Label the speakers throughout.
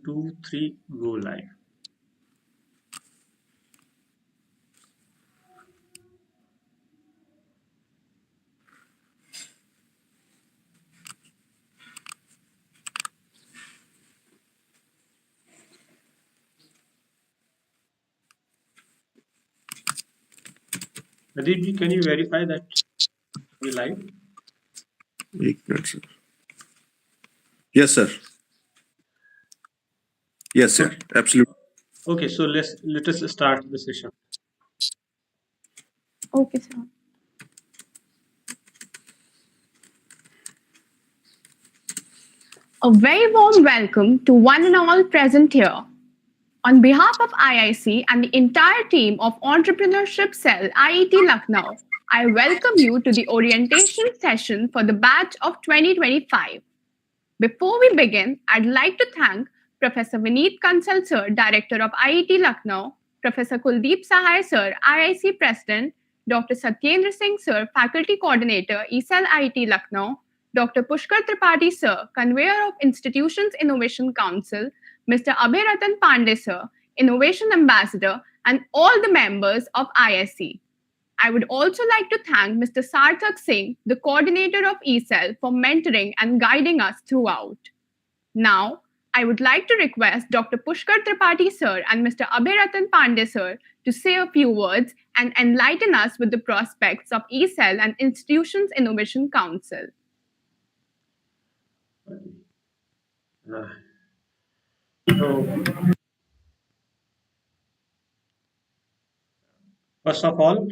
Speaker 1: 2, 3, go live. Pradeep ji, can you verify that we live?
Speaker 2: एक minute sir. Yes, sir. Yes, sir. Absolutely.
Speaker 1: Okay, so let us start the session.
Speaker 3: Okay, sir. A very warm welcome to one and all present here. On behalf of IIC and the entire team of Entrepreneurship Cell IET Lucknow, I welcome you to the orientation session for the batch of 2025. Before we begin, I'd like to thank Professor Vineet Kansal Sir, Director of IET Lucknow, Professor Kuldeep Sahai Sir, IIC President, Dr. Satyendra Singh Sir, Faculty Coordinator, ESAL IET Lucknow, Dr. Pushkar Tripathi Sir, Convener of Institutions Innovation Council, Mr. Abhay Ratan Pandey Sir, Innovation Ambassador, and all the members of IIC. I would also like to thank Mr. Sarthak Singh, the coordinator of ESAL, for mentoring and guiding us throughout. Now, I would like to request Dr. Pushkar Tripathi Sir and Mr. Abhay Ratan Pandey Sir to say a few words and enlighten us with the prospects of ESAL and Institutions Innovation Council.
Speaker 1: First of all,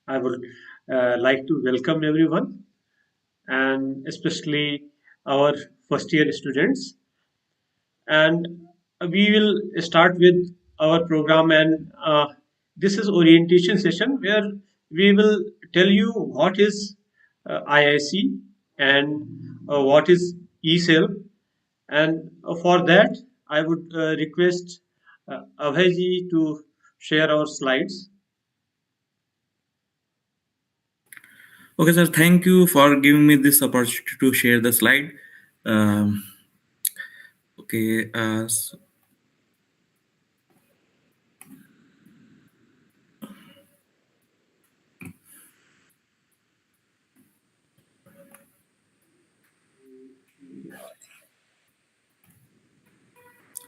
Speaker 1: I would like to welcome everyone, and especially our first year students. And we will start with our program, and this is orientation session where we will tell you what is IIC and what is eCell. And for that, I would request Abhay ji to share our slides.
Speaker 4: Okay, sir. Thank you for giving me this opportunity to share the slide. Okay.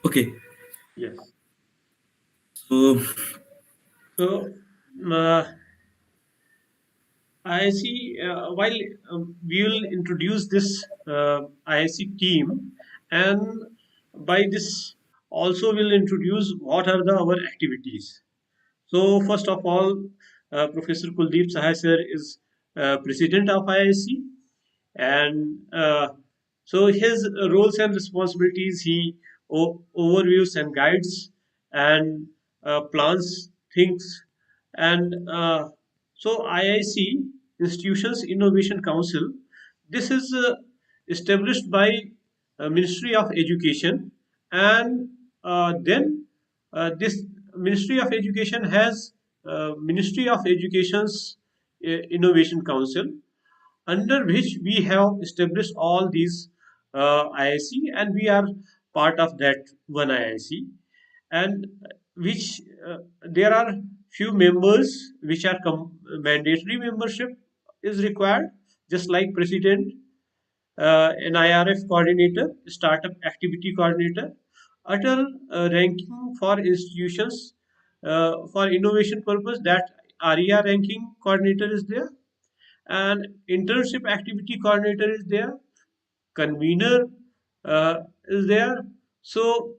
Speaker 4: Okay.
Speaker 1: Yes.
Speaker 4: So
Speaker 1: IIC, while we will introduce this IIC team, and by this also we'll introduce what are our activities. So first of all, Professor Kuldeep Sahai sir is president of IIC, and so his roles and responsibilities, he overviews and guides and plans things. And so IIC, Institutions Innovation Council, this is established by Ministry of Education, and then this Ministry of Education has Ministry of Education's Innovation Council, under which we have established all these IIC, and we are part of that one IIC, and which there are few members which are mandatory membership is required, just like president, an IRF coordinator, startup activity coordinator, Atal ranking for institutions for innovation purpose, that ARIA ranking coordinator is there, and internship activity coordinator is there, convener is there. So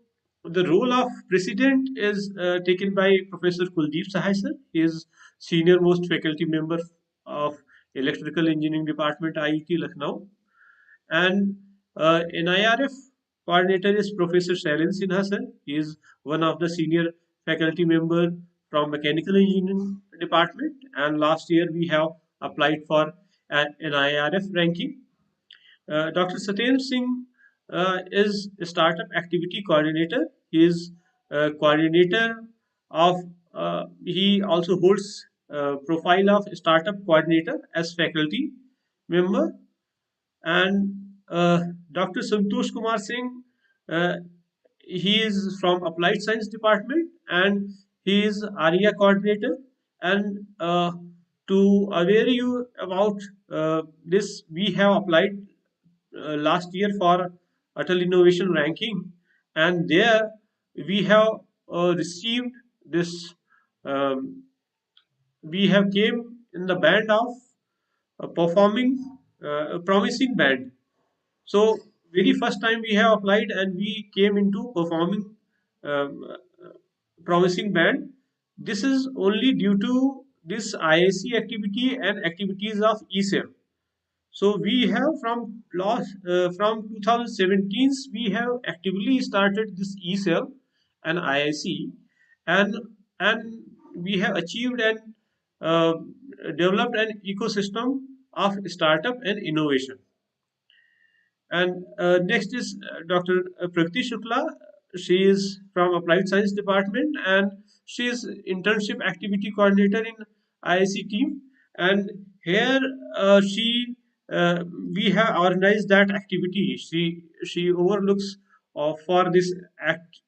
Speaker 1: the role of president is taken by Professor Kuldeep Sahai sir. He is senior most faculty member of electrical engineering department, IET Lucknow, and NIRF coordinator is Professor Shailen Sinha sir. He is one of the senior faculty member from mechanical engineering department, and last year we have applied for an NIRF ranking. Dr. Satyendra Singh is a startup activity coordinator. He is coordinator of, he also holds profile of startup coordinator as faculty member, and Dr. Santosh Kumar Singh, uh, he is from Applied Science Department, and he is ARIA coordinator. And to aware you about this, we have applied last year for Atal Innovation Ranking, and there we have received this. Um, we have came in the band of performing promising band. So very first time we have applied and we came into performing um, promising band. This is only due to this IIC activity and activities of ESEF. So we have from 2017 we have actively started this ESEF and IIC, and and we have achieved and uh, developed an ecosystem of startup and innovation. And next is Dr. Pragati Shukla. She is from Applied Science Department, and she is internship activity coordinator in IIC team. And here she we have organized that activity. She overlooks for this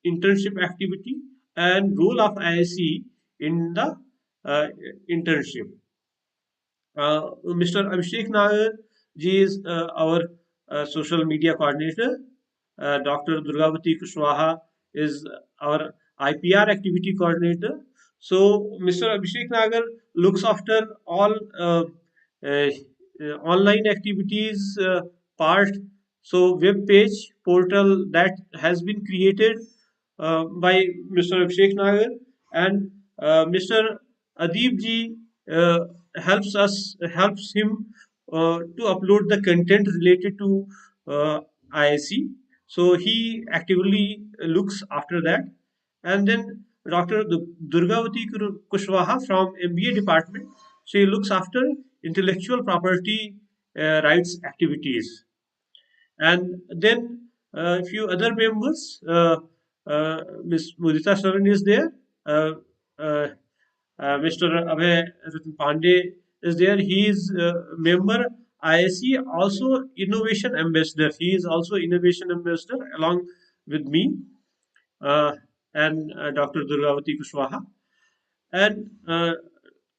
Speaker 1: internship activity and role of IIC in the uh, internship. Mr. Abhishek Nagar ji is our social media coordinator. Dr. Durgavati Kushwaha is our IPR activity coordinator. So Mr. Abhishek Nagar looks after all uh, online activities part. So web page portal that has been created by Mr. Abhishek Nagar, and Mr. Adib ji uh, helps him to upload the content related to IIC. So he actively looks after that. And then Dr. Durgavati Kushwaha from MBA department, she looks after intellectual property rights activities. And then a few other members, Ms. Mudita Saran is there, uh, uh, Mr. Abhay Ratan Pandey is there. He is member ISC, also innovation ambassador. He is also innovation ambassador along with me uh, and Dr. Durgavati Kushwaha. And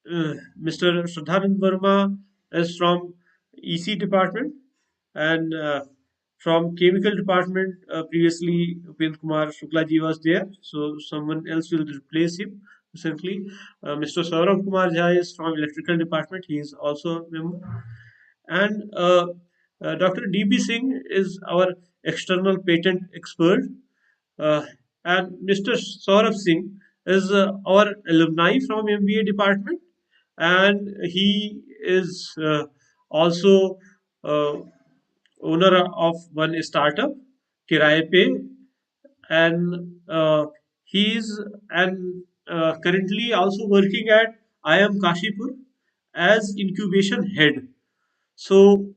Speaker 1: Mr. Shraddhanand Verma is from EC department, and from chemical department previously Upendra Kumar Shukla ji was there, so someone else will replace him recently. Mr. Saurabh Kumar Jha is from electrical department, he is also a member. And Dr. DB Singh is our external patent expert, uh, and Mr. Saurabh Singh is our alumni from MBA department, and he is also uh, owner of one startup, Kiraye Pe, and he is and currently also working at IIM Kashipur as incubation head. So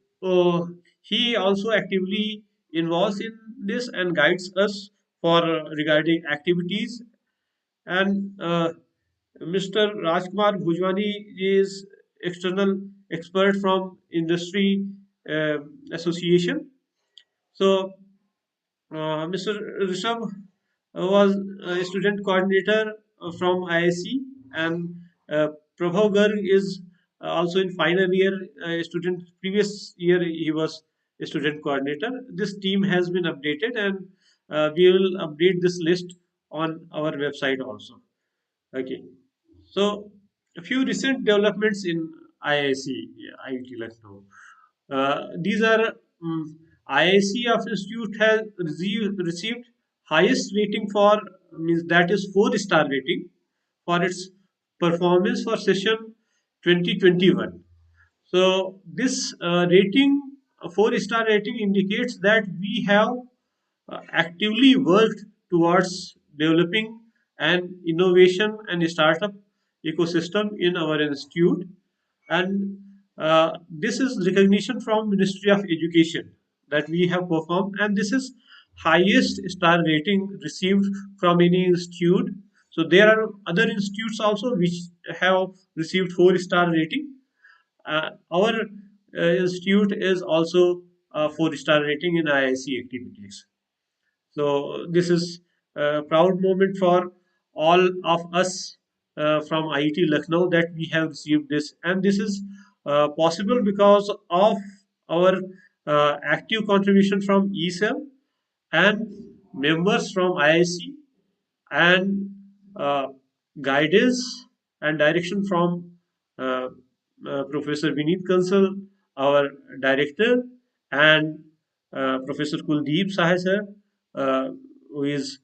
Speaker 1: he also actively involves in this and guides us for regarding activities. And Mr. Rajkumar Bhujwani is external expert from industry uh, association. So Mr. Rishabh was a student coordinator from IIC, and Prabhav Garg is also in final year student. Previous year he was a student coordinator. This team has been updated, and we will update this list on our website also. Okay. So a few recent developments in IIC, IIT Lucknow. These are IIC of Institute has received highest rating for, means that is 4-star rating for its performance for session 2021. So this rating, a 4-star rating, indicates that we have actively worked towards developing an innovation and startup ecosystem in our institute, and this is recognition from Ministry of Education that we have performed, and this is highest star rating received from any institute. So there are other institutes also which have received 4-star rating. Our institute is also a 4-star rating in IIC activities. So this is proud moment for all of us from IIT Lucknow that we have received this, and this is possible because of our active contribution from ESEL and members from IIC and uh, guidance and direction from uh, Professor Vineet Kansal, our director, and Professor Kuldeep Sahay sir, uh, who is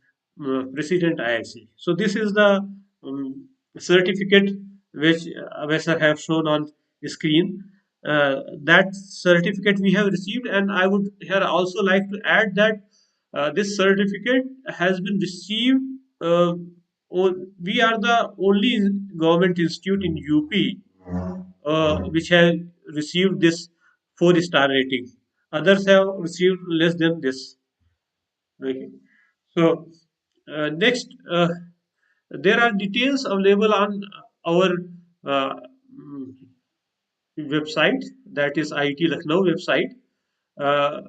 Speaker 1: President IIC. So this is the certificate which Abhay sir have shown on the screen. That certificate we have received, and I would here also like to add that this certificate has been received. We are the only government institute in UP which has received this four-star rating. Others have received less than this. Okay. So next, there are details available on our uh, mm, website, that is IIT Lucknow website. uh,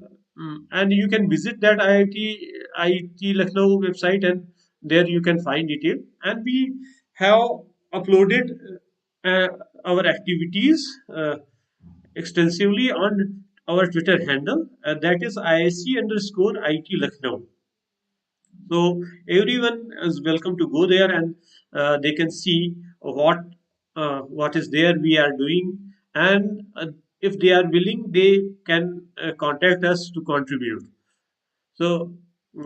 Speaker 1: and you can visit that IIT Lucknow website, and there you can find detail. And we have uploaded uh, our activities extensively on our Twitter handle, that is IIC underscore IIT Lucknow. So everyone is welcome to go there, and they can see what is there we are doing, and if they are willing, they can contact us to contribute. So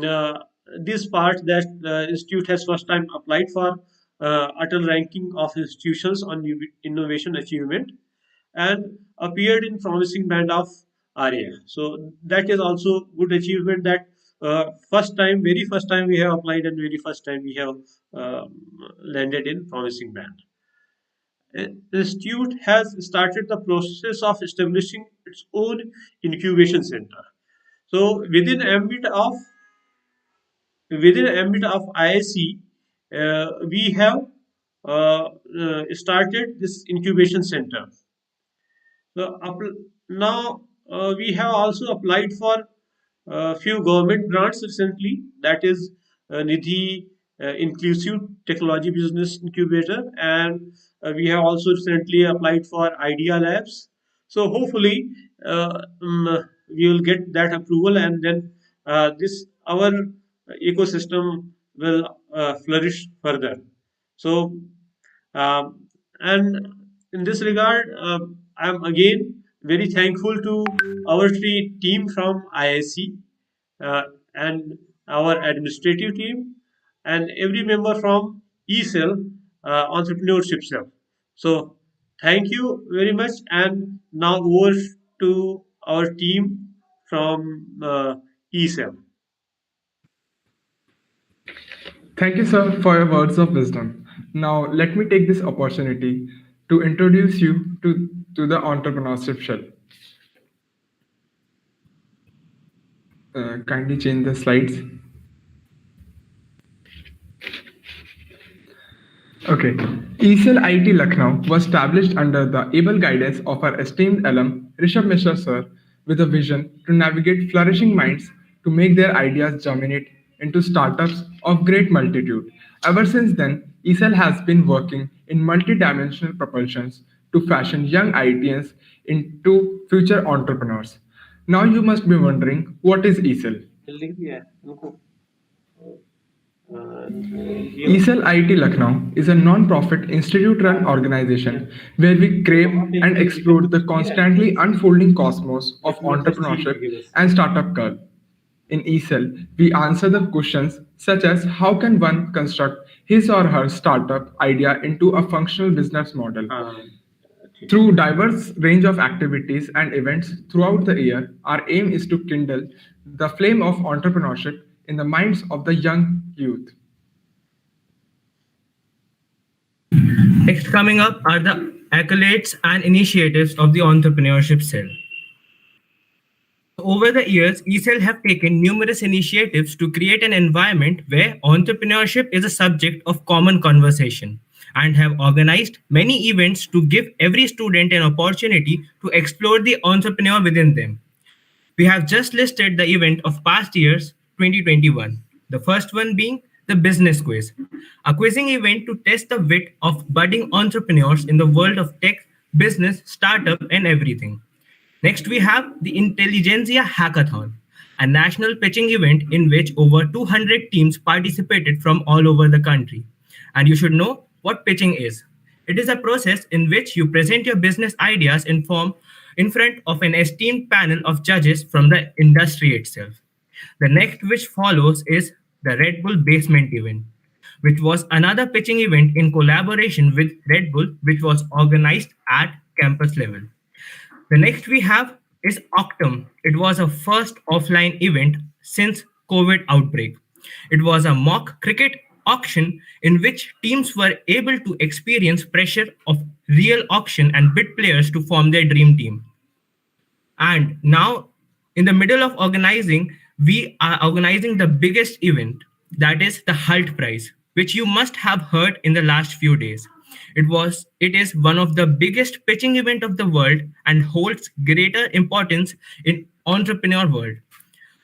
Speaker 1: uh, this part that the institute has first time applied for Atal ranking of institutions on innovation achievement and appeared in promising band of area. So that is also good achievement that very first time we have applied and very first time we have landed in promising band. The institute has started the process of establishing its own incubation center. So within ambit of IIC, we have started this incubation center. So now we have also applied for a few government grants recently. That is Nidhi Inclusive Technology Business Incubator, and we have also recently applied for Idea Labs. So hopefully we will get that approval, and then this our ecosystem will flourish further. So and in this regard, I am again very thankful to our team from IIC and our administrative team and every member from eCell entrepreneurship cell. So thank you very much, and now over to our team from eCell.
Speaker 5: Thank you, sir, for your words of wisdom. Now, let me take this opportunity to introduce you to the entrepreneurship shell. Kindly change the slides. Okay. ESL IT Lucknow was established under the able guidance of our esteemed alum Rishabh Mishra sir with a vision to navigate flourishing minds to make their ideas germinate into startups of great multitude. Ever since then, ESL has been working in multidimensional propulsions to fashion young ITians into future entrepreneurs. Now you must be wondering, what is ESL? ESL IT Lucknow is a non-profit institute-run organization where we crave and explore the constantly unfolding cosmos of entrepreneurship and startup culture. In ESL, we answer the questions such as how can one construct his or her startup idea into a functional business model. Through diverse range of activities and events throughout the year, our aim is to kindle the flame of entrepreneurship in the minds of the young youth.
Speaker 6: Next coming up are the accolades and initiatives of the entrepreneurship cell. Over the years, ESL have taken numerous initiatives to create an environment where entrepreneurship is a subject of common conversation and have organized many events to give every student an opportunity to explore the entrepreneur within them. We have just listed the event of past years, 2021. The first one being the business quiz, a quizzing event to test the wit of budding entrepreneurs in the world of tech, business, startup, and everything. Next, we have the Intelligentsia Hackathon, a national pitching event in which over 200 teams participated from all over the country. And you should know what pitching is. It is a process in which you present your business ideas in front of an esteemed panel of judges from the industry itself. The next which follows is the Red Bull Basement event, which was another pitching event in collaboration with Red Bull, which was organized at campus level. The next we have is Octum. It was a first offline event since COVID outbreak. It was a mock cricket auction in which teams were able to experience pressure of real auction and bid players to form their dream team. And now, in the middle of organizing, we are organizing the biggest event, that is the Hult Prize, which you must have heard in the last few days. It is one of the biggest pitching event of the world and holds greater importance in entrepreneur world.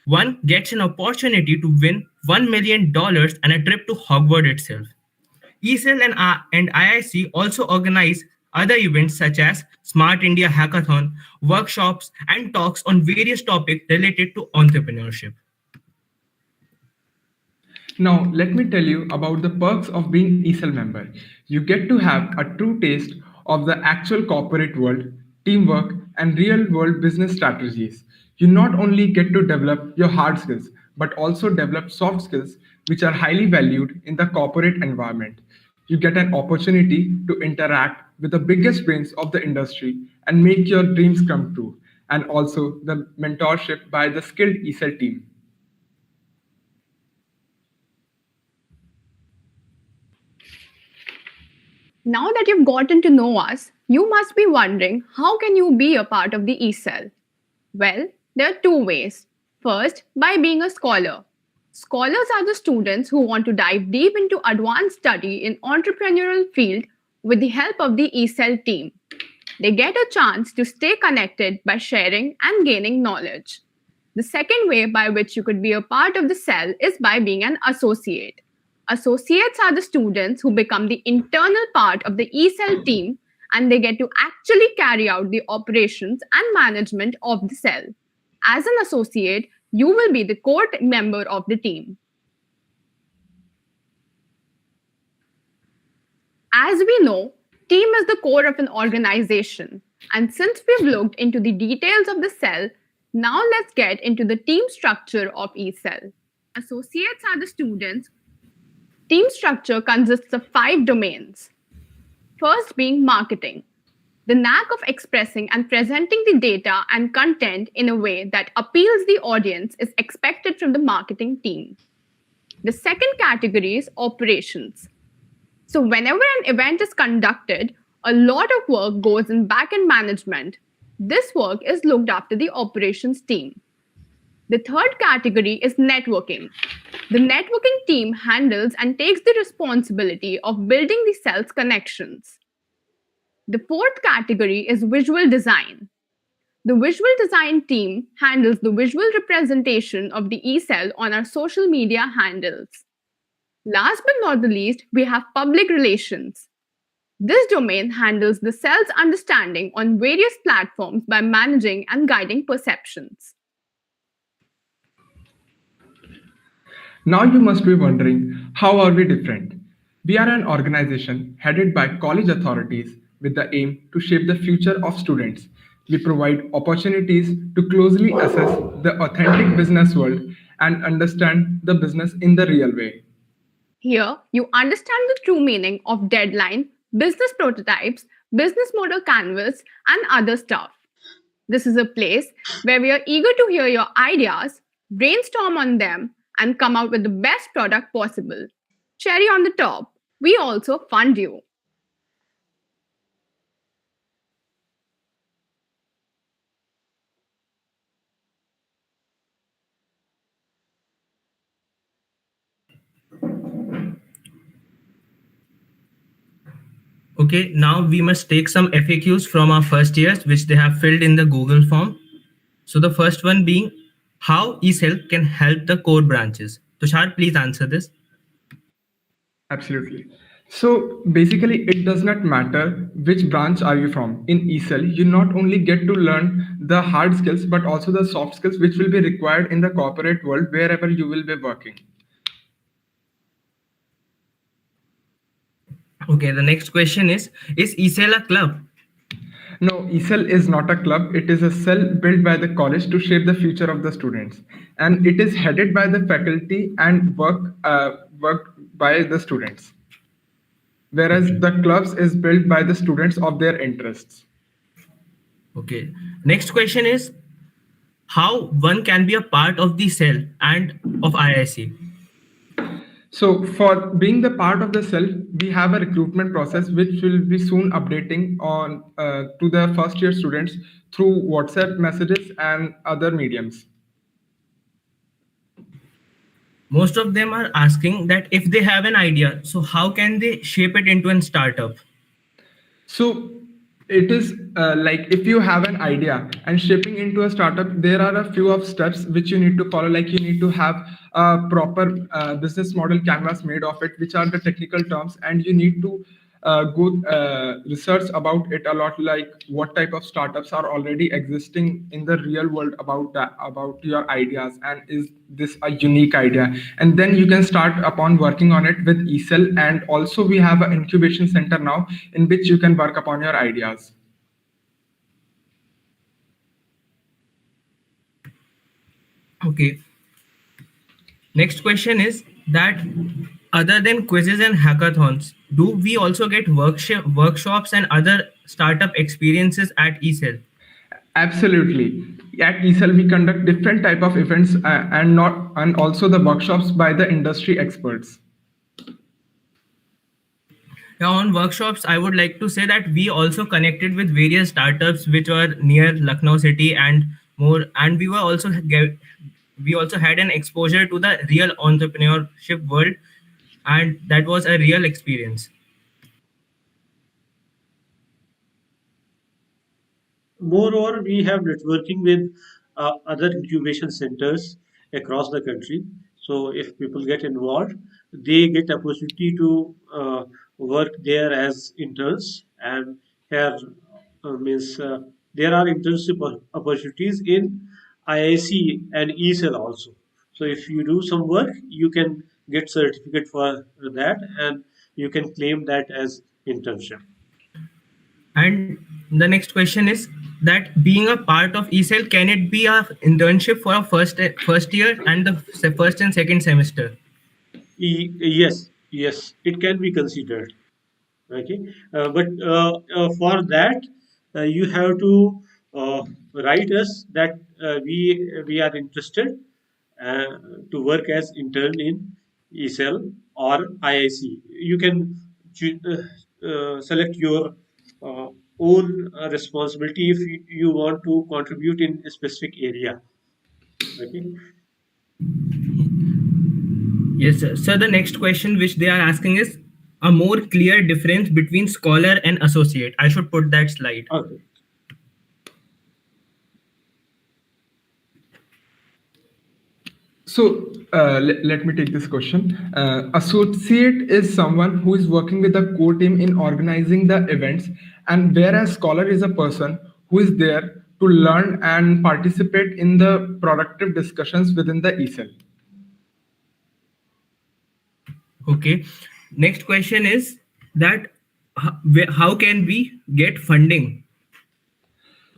Speaker 6: One gets an opportunity to win $1 million and a trip to Hogwarts itself. ESL and IIC also organize other events such as Smart India Hackathon, workshops, and talks on various topics related to entrepreneurship.
Speaker 5: Now, let me tell you about the perks of being ESL member. You get to have a true taste of the actual corporate world, teamwork, and real world business strategies. You not only get to develop your hard skills, but also develop soft skills, which are highly valued in the corporate environment. You get an opportunity to interact with the biggest brains of the industry and make your dreams come true, and also the mentorship by the skilled ESL team.
Speaker 3: Now that you've gotten to know us, you must be wondering how can you be a part of the ESL? Well, there are two ways. First, by being a scholar. Scholars are the students who want to dive deep into advanced study in entrepreneurial field with the help of the ESL team. They get a chance to stay connected by sharing and gaining knowledge. The second way by which you could be a part of the cell is by being an associate. Associates are the students who become the internal part of the ESL team and they get to actually carry out the operations and management of the cell. As an associate, you will be the core member of the team. As we know, team is the core of an organization. And since we've looked into the details of the cell, now let's get into the team structure of eCell. Associates are the students. Team structure consists of 5 domains. First being marketing, the knack of expressing and presenting the data and content in a way that appeals the audience is expected from the marketing team. The second category is operations. So whenever an event is conducted, a lot of work goes in back-end management. This work is looked after the operations team. The third category is networking. The networking team handles and takes the responsibility of building the cell's connections. The fourth category is visual design. The visual design team handles the visual representation of the eCell on our social media handles. Last but not the least, we have public relations. This domain handles the cell's understanding on various platforms by managing and guiding perceptions.
Speaker 5: Now you must be wondering, how are we different? We are an organization headed by college authorities with the aim to shape the future of students. We provide opportunities to closely assess the authentic business world and understand the business in the real way.
Speaker 3: Here, you understand the true meaning of deadline, business prototypes, business model canvas, and other stuff. This is a place where we are eager to hear your ideas, brainstorm on them, and come out with the best product possible. Cherry on the top, we also fund you.
Speaker 6: Okay, now we must take some FAQs from our first years, which they have filled in the Google form. So the first one being how eCell can help the core branches. Tushar, please answer this.
Speaker 5: Absolutely. So basically, it does not matter which branch are you from. In ESL, you not only get to learn the hard skills, but also the soft skills which will be required in the corporate world wherever you will be working.
Speaker 6: Okay, the next question is ESL a club?
Speaker 5: No, ESL is not a club. It is a cell built by the college to shape the future of the students, and it is headed by the faculty and worked by the students. Whereas the clubs is built by the students of their interests.
Speaker 6: Okay. Next question is how one can be a part of the cell and of IIC.
Speaker 5: So for being the part of the cell, we have a recruitment process which will be soon updating on to the first year students through WhatsApp messages and other mediums.
Speaker 6: Most of them are asking that if they have an idea, so how can they shape it into a startup?
Speaker 5: So it is like if you have an idea and shaping into a startup, there are a few of steps which you need to follow. Like you need to have a proper business model canvas made of it, which are the technical terms, and you need to go research about it a lot, like what type of startups are already existing in the real world about that, about your ideas, and is this a unique idea, and then you can start upon working on it with ESL. And also we have an incubation center now in which you can work upon your ideas.
Speaker 6: Okay. Next question is that other than quizzes and hackathons, do we also get workshops and other startup experiences at ESL?
Speaker 5: Absolutely. At ESL, we conduct different type of events and also the workshops by the industry experts.
Speaker 6: Now, on workshops, I would like to say that we also connected with various startups which were near Lucknow city and more, and we also had an exposure to the real entrepreneurship world, and that was a real experience.
Speaker 1: Moreover, we have networking with other incubation centers across the country. So if people get involved, they get opportunity to work there as interns, and here means there are internship opportunities in IIC and ESL also. So if you do some work, you can get certificate for that, and you can claim that as internship.
Speaker 6: And the next question is that being a part of ESL, can it be a internship for a first year and the first and second semester?
Speaker 1: Yes, it can be considered. Okay, but for that, you have to write us that we are interested uh, to work as intern in ESL or IIC. You can select your uh, own responsibility if you want to contribute in a specific area. Okay.
Speaker 6: Yes, sir. So the next question which they are asking is a more clear difference between scholar and associate. I should put that slide.
Speaker 1: Okay.
Speaker 5: So let me take this question. Associate is someone who is working with the core team in organizing the events, and whereas scholar is a person who is there to learn and participate in the productive discussions within the ESL.
Speaker 6: Okay. Next question is that how can we get funding?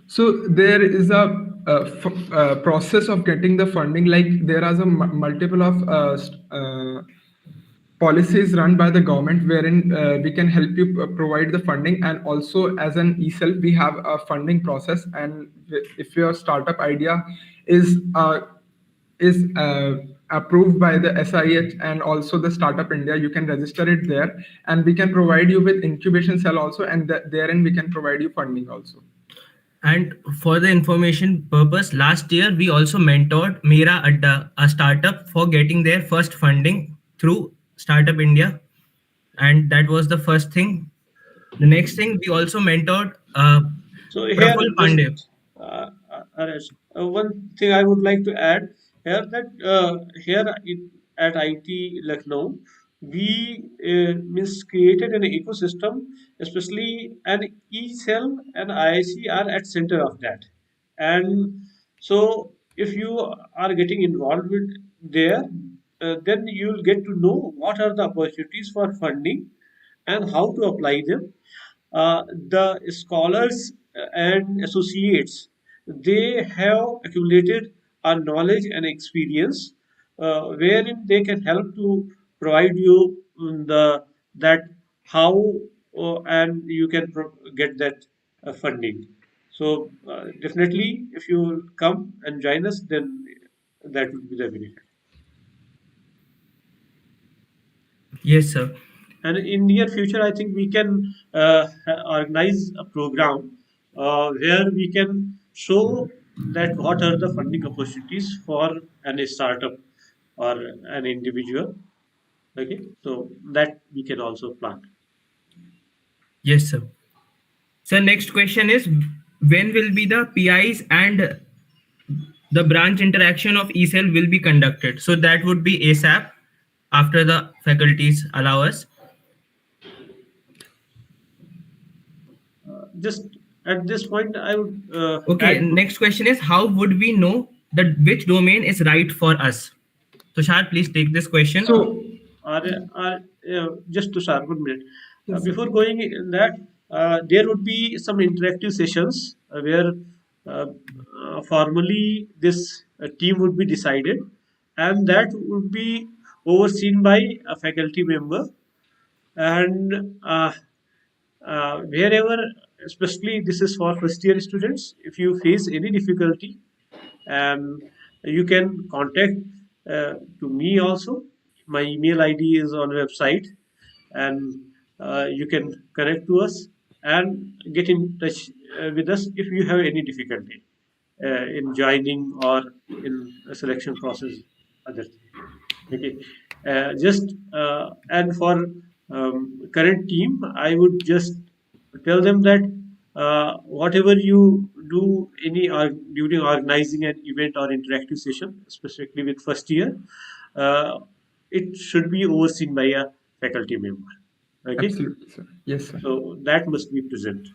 Speaker 5: So there is a process of getting the funding. Like there are some multiple of policies run by the government wherein we can help you provide the funding, and also as an ESL we have a funding process, and if your startup idea is approved by the SIH and also the Startup India, you can register it there, and we can provide you with incubation cell also, and therein we can provide you funding also.
Speaker 6: And for the information purpose, last year we also mentored Mera Adda, a startup, for getting their first funding through Startup India, and that was the first thing. The next thing, we also mentored
Speaker 1: So here,
Speaker 6: Praful
Speaker 1: just
Speaker 6: Pandey.
Speaker 1: Arash, one thing I would like to add here, that here at IT Lucknow, we means created an ecosystem, especially an e-cell and IIC are at center of that. And so if you are getting involved with there, then you'll get to know what are the opportunities for funding and how to apply them. The scholars and associates, they have accumulated a knowledge and experience wherein they can help to provide you the that how and you can get that funding. So definitely, if you come and join us, then that would be the benefit.
Speaker 6: Yes, sir.
Speaker 1: And in near future, I think we can organize a program where we can show that what are the funding opportunities for an startup or an individual. Okay, so that we can also plan.
Speaker 6: Yes, sir. So next question is, when will be the PIs and the branch interaction of eCell will be conducted? So that would be ASAP after the faculties allow us.
Speaker 1: Just at this point, I would
Speaker 6: Okay,
Speaker 1: add.
Speaker 6: next question is, how would we know that which domain is right for us? Tushar, please take this question.
Speaker 5: So,
Speaker 1: Are, are, just to start, 1 minute.
Speaker 5: yes, sir.
Speaker 1: Before going in that, there would be some interactive sessions where uh, formally this team would be decided, and that would be overseen by a faculty member. And wherever, especially this is for first year students, if you face any difficulty, you can contact to me also. My email ID is on website, and you can connect to us and get in touch with us if you have any difficulty in joining or in a selection process. Other thing. Okay, just and for current team, I would just tell them that whatever you do during organizing an event or interactive session, specifically with first year, uh, it should be overseen by a faculty member. Okay,
Speaker 5: Absolutely, sir. Yes, sir.
Speaker 1: so that must be present.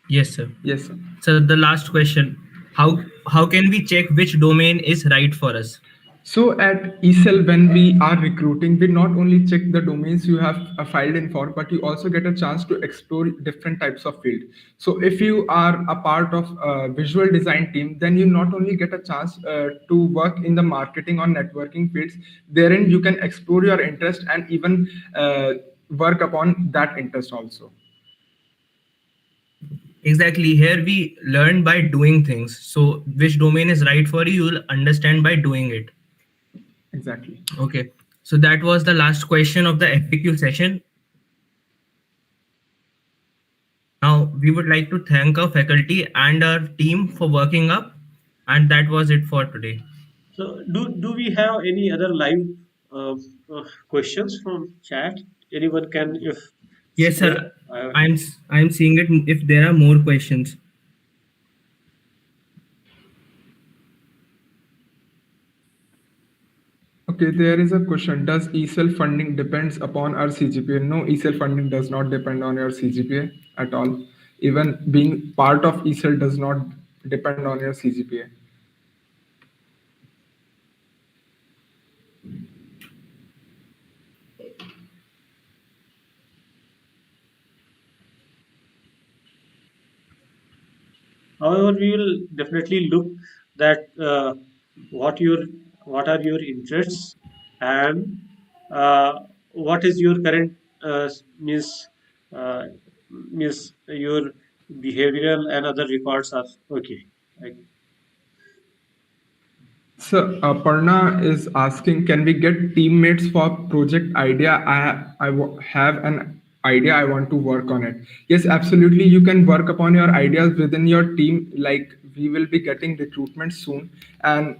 Speaker 6: Yes, sir.
Speaker 5: Yes, sir.
Speaker 6: So the last question, how can we check which domain is right for us?
Speaker 5: So at eCell, when we are recruiting, we not only check the domains you have filed in for, but you also get a chance to explore different types of field. So if you are a part of a visual design team, then you not only get a chance to work in the marketing or networking fields, therein you can explore your interest and even work upon that interest also.
Speaker 6: Exactly. Here we learn by doing things. So which domain is right for you, you'll understand by doing it.
Speaker 5: Exactly.
Speaker 6: Okay. So that was the last question of the FAQ session. Now we would like to thank our faculty and our team for working up. And that was it for today.
Speaker 1: So, do we have any other live uh, questions from chat? Anyone can, if
Speaker 6: Yes,
Speaker 1: there,
Speaker 6: sir. I'm seeing it if there are more questions.
Speaker 5: Okay, there is a question. Does eCell funding depends upon our CGPA? No, eCell funding does not depend on your CGPA at all. Even being part of eCell does not depend on your CGPA.
Speaker 1: however, we will definitely look that what your what are your interests and what is your current means uh, means your behavioral and other records are okay. Like,
Speaker 5: So Parna is asking, can we get teammates for project idea? Have an idea. I want to work on it. Yes, absolutely. You can work upon your ideas within your team. Like we will be getting recruitment soon, and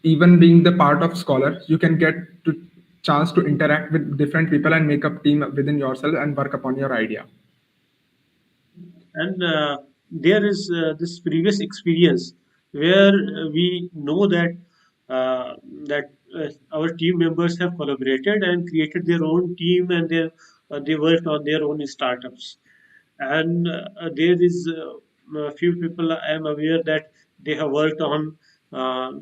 Speaker 5: even being the part of Scholar, you can get to chance to interact with different people and make up team within yourself and work upon your idea.
Speaker 1: and there is this previous experience where we know that uh, that our team members have collaborated and created their own team, and they worked on their own startups. And there is a few people I am aware that they have worked on uh,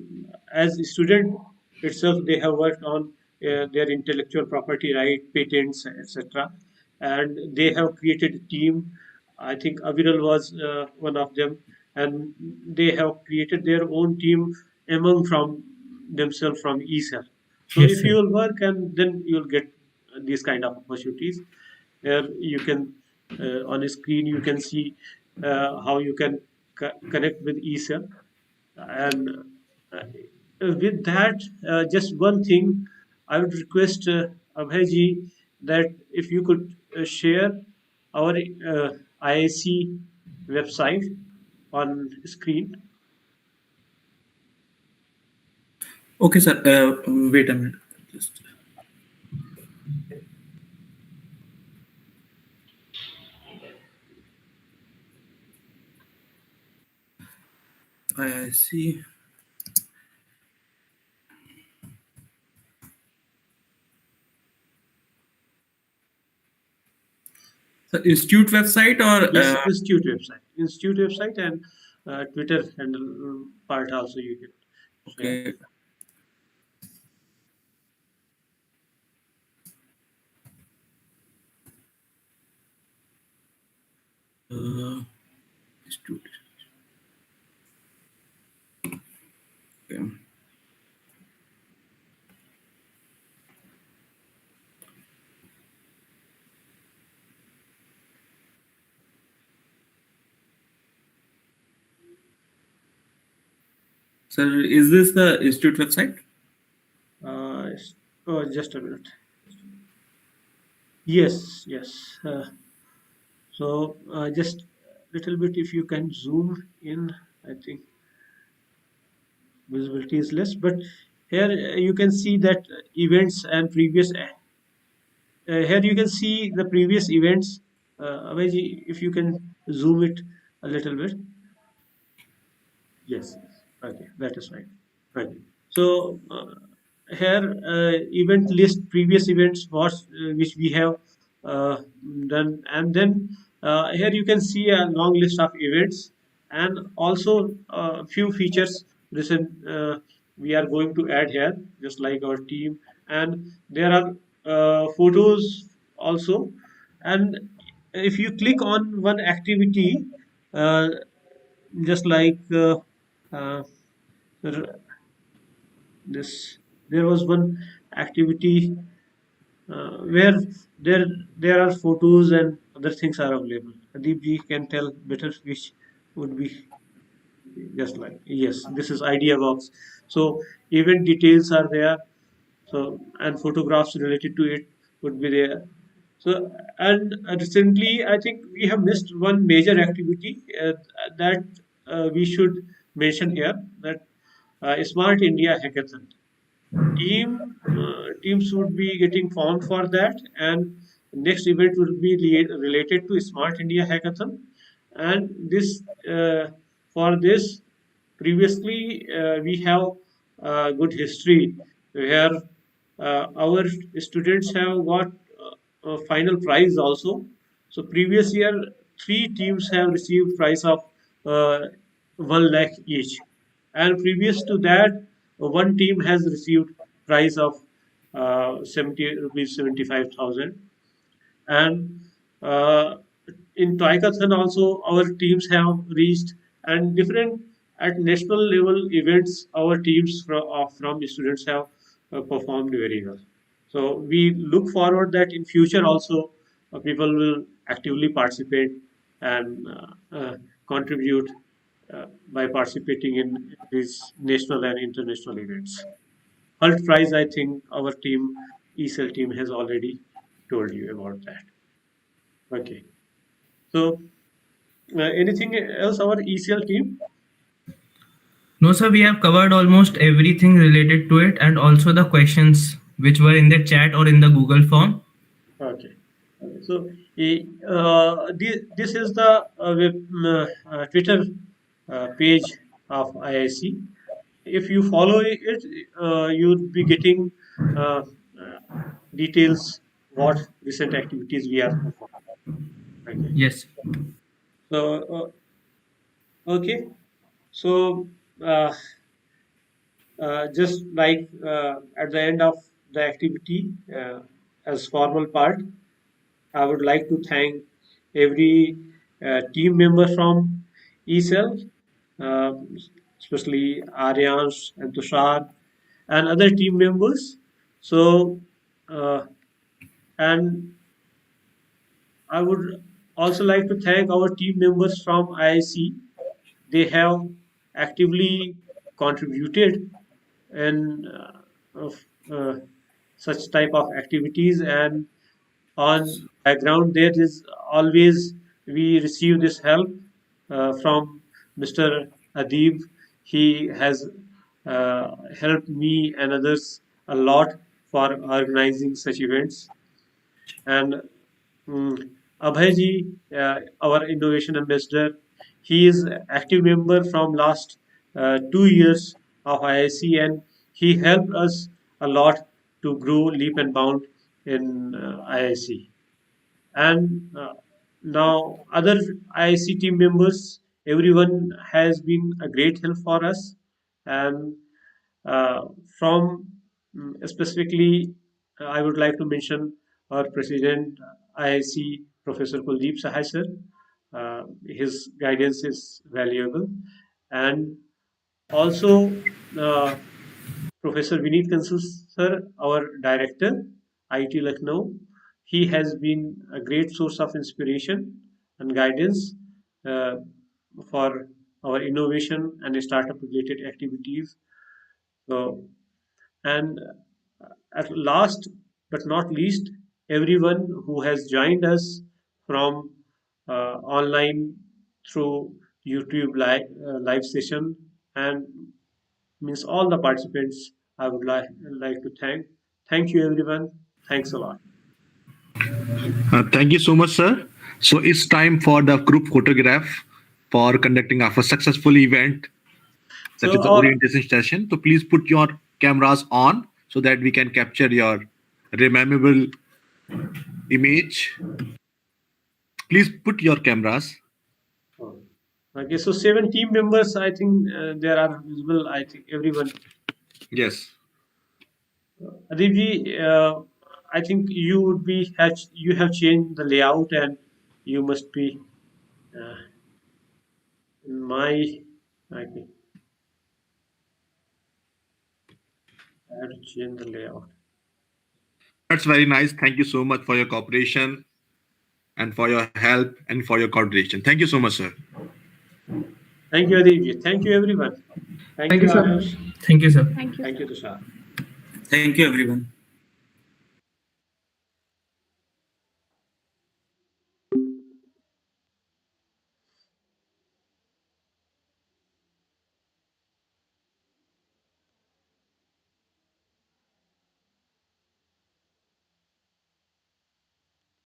Speaker 1: as a student itself. They have worked on their intellectual property right, patents, etc. And they have created a team. I think Aviral was one of them, and they have created their own team among from themselves from ESL. So
Speaker 6: Yes,
Speaker 1: if
Speaker 6: sir.
Speaker 1: you will work, and then you'll get these kind of opportunities. Here you can on a screen you can see how you can connect with ESL. And with that, just one thing I would request Abhay that if you could share our IIC website on screen.
Speaker 4: Okay, sir. Wait a minute. Just I see. So institute website or
Speaker 1: Yes, institute website, and Twitter handle part also you can share.
Speaker 4: okay. Uh, institute. Okay. Sir, is this the institute website?
Speaker 1: Oh, just a minute. Yes, yes. So just little bit, if you can zoom in, I think visibility is less. But here you can see that events and previous. Here you can see the previous events. Abhay, if you can zoom it a little bit. Yes. Okay, that is right. Right. So here event list previous events was which we have uh, done, and then here you can see a long list of events, and also a few features recent we are going to add here, just like our team, and there are photos also, and if you click on one activity, uh, just like uh, this there was one activity where there there are photos and other things are available. Adib ji can tell better which would be just like yes, this is idea box. So event details are there. So and photographs related to it would be there. So and recently I think we have missed one major activity that we should mention here, that Smart India Hackathon. Teams would be getting formed for that, and next event will be related to Smart India Hackathon. And this for this previously we have good history where our students have got a final prize also. So previous year, three teams have received prize of uh, 1 lakh each, and previous to that, one team has received prize of 70 rupees 75,000. And in Toykathon also our teams have reached, and different at national level events our teams from the students have performed very well. So we look forward that in future also people will actively participate and contribute by participating in these national and international events. Hult Prize, I think our team, ESL team, has already told you about that. Okay. So, anything else, our ECL team?
Speaker 6: No, sir, we have covered almost everything related to it and also the questions which were in the chat or in the Google form.
Speaker 1: Okay. Okay. So, this is the Twitter page of IIC. if you follow it, you'll be getting uh, details what recent activities we are performing. Okay.
Speaker 6: Yes.
Speaker 1: So okay. So uh, just like at the end of the activity, as formal part, I would like to thank every team member from ECell, uh, especially Aryansh and Tushar and other team members. So, uh, and I would also like to thank our team members from IIC. They have actively contributed in of, uh, such type of activities, and on background there is always we receive this help from Mr. Adib. He has helped me and others a lot for organizing such events. And Abhay ji, our innovation ambassador, he is active member from last 2 years of IIC, and he helped us a lot to grow leap and bound in IIC. And now other IIC team members, everyone has been a great help for us. And from specifically, I would like to mention our president, IIC, Professor Kuldeep Sahai sir. His guidance is valuable. And also, Professor Vineet Kansal sir, our director, IT Lucknow, he has been a great source of inspiration and guidance uh, for our innovation and startup related activities. So, and at last but not least, everyone who has joined us from online through YouTube live session, and means all the participants, I would like to thank. Thank you, everyone. Thanks a lot.
Speaker 2: Thank you so much, sir. So it's time for the group photograph for conducting of a successful event, that
Speaker 1: So
Speaker 2: is the
Speaker 1: our
Speaker 2: orientation session. So please put your cameras on so that we can capture your rememberable image. Please put your cameras.
Speaker 1: oh, okay, so 7 team members. I think there are visible. I think everyone.
Speaker 2: Yes.
Speaker 1: Adibji, I think you would be you have changed the layout, and you must be uh, in my. Okay, I have to change the layout.
Speaker 2: That's very nice. Thank you so much for your cooperation and for your help and for your coordination. Thank you so much, sir.
Speaker 1: Thank you, Adibji. Thank you, everyone. Thank
Speaker 5: Thank
Speaker 1: you,
Speaker 5: you, sir.
Speaker 1: Ayush.
Speaker 6: Thank you, sir.
Speaker 3: Thank you,
Speaker 1: Thank
Speaker 3: sir.
Speaker 1: you, Tushar.
Speaker 4: Thank you, everyone.